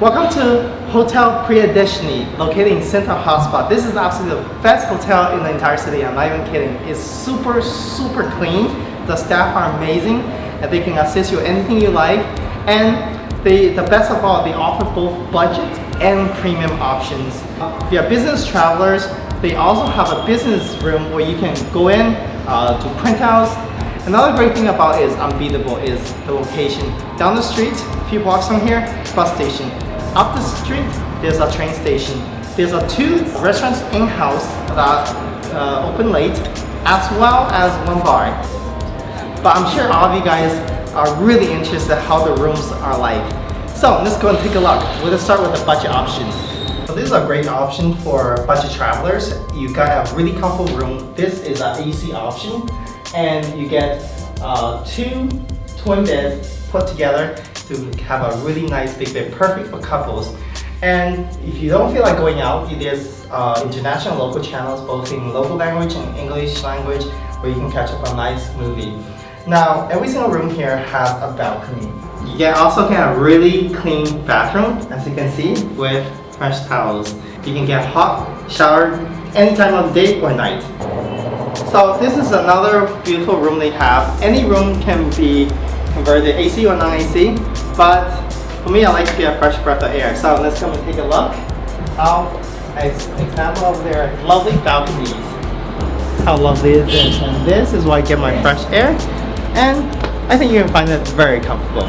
Welcome to Hotel Priyadarshin, located in Central Hotspot. This is absolutely the best hotel in the entire city. I'm not even kidding. It's super clean. The staff are amazing, and they can assist you with anything you like. And the best of all, they offer both budget and premium options. If you're business travelers, they also have a business room where you can go in, do printouts. Another great thing about it is unbeatable is the location. Down the street, a few blocks from here, bus station. Up the street, there's a train station. There's two restaurants in-house that open late, as well as one bar. But I'm sure all of you guys are really interested how the rooms are like. So let's go and take a look. We're gonna start with the budget option. So this is a great option for budget travelers. You got a really comfortable room. This is an AC option, and you get two twin beds put together to have a really nice big bed, perfect for couples. And if you don't feel like going out, there's international local channels, both in local language and English language, where you can catch up a nice movie. Now, every single room here has a balcony. You can also get a really clean bathroom, as you can see, with fresh towels. You can get hot shower any time of the day or night. So this is another beautiful room they have. Any room can be converted AC or non-AC, but for me, I like to get a fresh breath of air. So let's come and take a look. Example of their lovely balconies. How lovely is this? And this is where I get my fresh air, and I think you can find it very comfortable.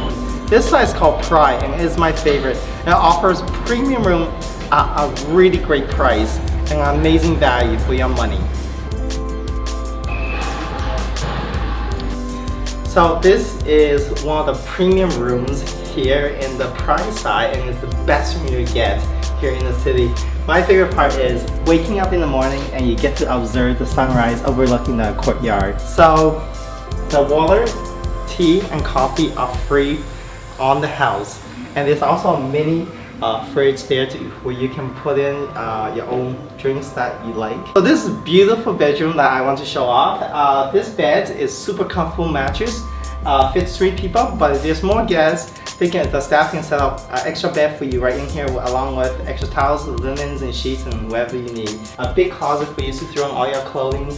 This side is called Pride, and it's my favorite. It offers premium room at a really great price and an amazing value for your money. So this is one of the premium rooms here in the Pride side, and it's the best room you get here in the city. My favorite part is waking up in the morning and you get to observe the sunrise overlooking the courtyard. So the water, tea, and coffee are free on the house, and there's also a mini fridge there where you can put in your own drinks that you like. So this is a beautiful bedroom that I want to show off. This bed is super comfortable mattress, fits 3 people, but if there's more guests, the staff can set up an extra bed for you right in here, along with extra towels, linens, and sheets, and whatever you need. A big closet for you to throw in all your clothing.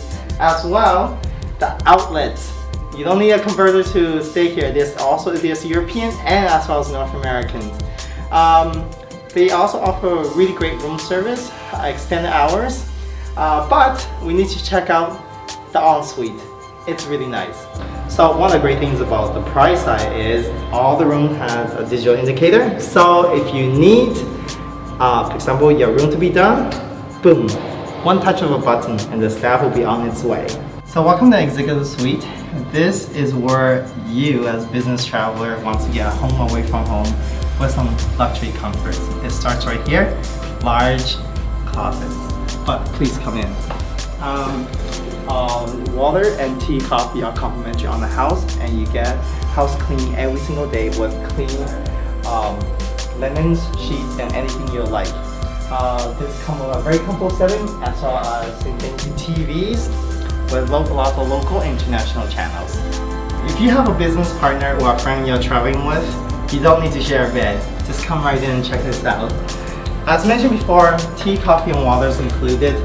As well, the outlets. You don't need a converter to stay here. There's European and as well as North Americans. They also offer really great room service, extended hours, but we need to check out the ensuite. It's really nice. So one of the great things about the Pride side is all the room has a digital indicator. So if you need, for example, your room to be done, boom, one touch of a button and the staff will be on its way. So welcome to Executive Suite. This is where you as business traveler wants to get a home away from home with some luxury comforts. It starts right here, large closets, but please come in. Water and tea, coffee are complimentary on the house, and you get house clean every single day with clean linens, sheets, and anything you like. This comes with a very comfortable setting, as well as TVs with lots of local and international channels. If you have a business partner or a friend you're traveling with, you don't need to share a bed. Just come right in and check this out. As mentioned before, tea, coffee, and water is included,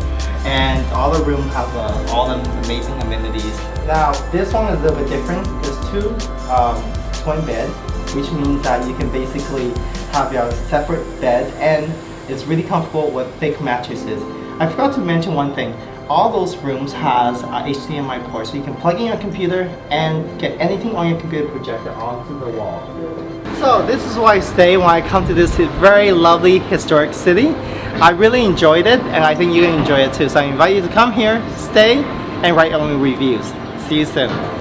and all the rooms have all the amazing amenities. Now, this one is a little bit different. There's 2 twin beds, which means that you can basically have your separate bed, and it's really comfortable with thick mattresses. I forgot to mention one thing. All those rooms has HDMI ports, so you can plug in your computer and get anything on your computer projector onto the wall. So this is where I stay when I come to this very lovely historic city. I really enjoyed it, and I think you can enjoy it too. So I invite you to come here, stay, and write your own reviews. See you soon.